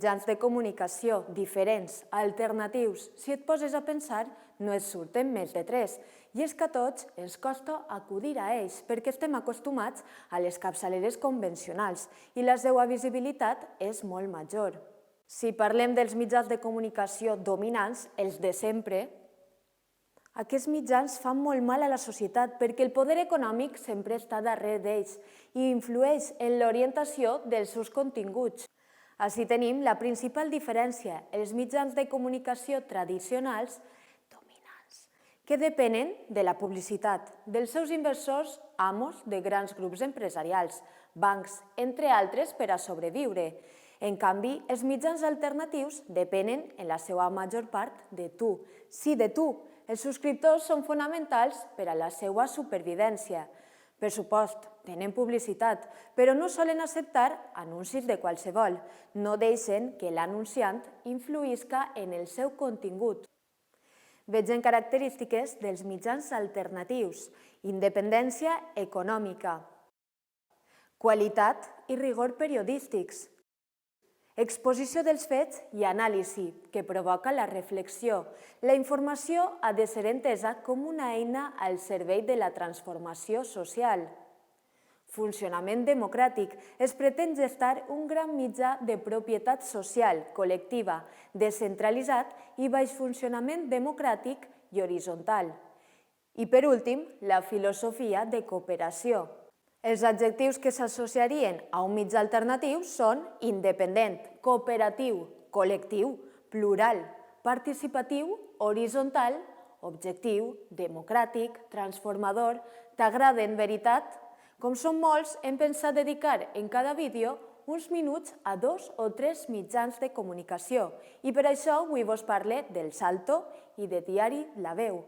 mitjans de comunicació diferents, alternatius. Si et poses a pensar, no et surten més de 3. I és que a tots ens costa acudir a ells perquè estem acostumats a les capçaleres convencionals i la seva visibilitat és molt major. Si parlem dels mitjans de comunicació dominants, els de sempre, aquests mitjans fan molt mal a la societat perquè el poder econòmic sempre està darrere d'ells i influeix en l'orientació dels seus continguts. Així tenim la principal diferència, els mitjans de comunicació tradicionals dominants, que depenen de la publicitat, dels seus inversors, amos de grans grups empresarials, bancs, entre altres, per a sobreviure. En canvi, els mitjans alternatius depenen, en la seva major part, de tu. Sí, de tu. Els subscriptors són fonamentals per a la seva supervivència. Per supost, tenen publicitat, però no solen acceptar anuncis de qualsevol. No deixen que l'anunciant influïsca en el seu contingut. Vegem característiques dels mitjans alternatius. Independència econòmica. Qualitat i rigor periodístics. Exposició dels fets i anàlisi, que provoca la reflexió. La informació ha de ser entesa com una eina al servei de la transformació social. Funcionament democràtic. Es pretén gestar un gran mitjà de propietat social, col·lectiva, descentralitzat i baix funcionament democràtic i horitzontal. I per últim, la filosofia de cooperació. Els adjectius que s'associarien a un mitjà alternatiu són independent, cooperatiu, col·lectiu, plural, participatiu, horitzontal, objectiu, democràtic, transformador. T'agrada en veritat? Com són molts, hem pensat dedicar en cada vídeo uns minuts a 2 o 3 mitjans de comunicació i per això avui vos parle del Salto i de Diari La Veu.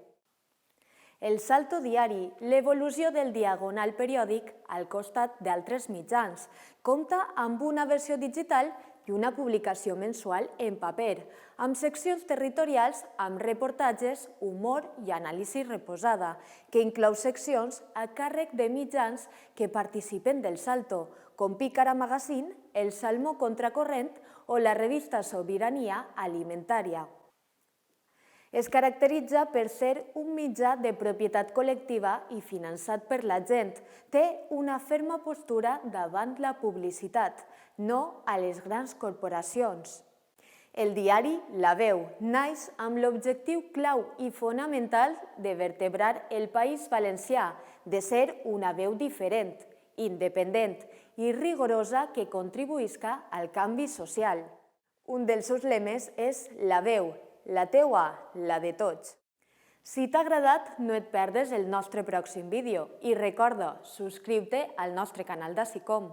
El Salto diari, l'evolució del diagonal periòdic al costat d'altres mitjans, compta amb una versió digital i una publicació mensual en paper, amb seccions territorials amb reportatges, humor i anàlisi reposada, que inclou seccions a càrrec de mitjans que participen del Salto, com Pícara Magazine, El Salmó Contracorrent o la revista Sobirania Alimentària. Es caracteritza per ser un mitjà de propietat col·lectiva i finançat per la gent. Té una ferma postura davant la publicitat, no a les grans corporacions. El diari La Veu naix amb l'objectiu clau i fonamental de vertebrar el País Valencià, de ser una veu diferent, independent i rigorosa que contribuïsca al canvi social. Un dels seus lemes és La Veu, la teua, la de tots. Si t'ha agradat, no et perdes el nostre pròxim vídeo i recorda, subscriu-te al nostre canal d'Assicom.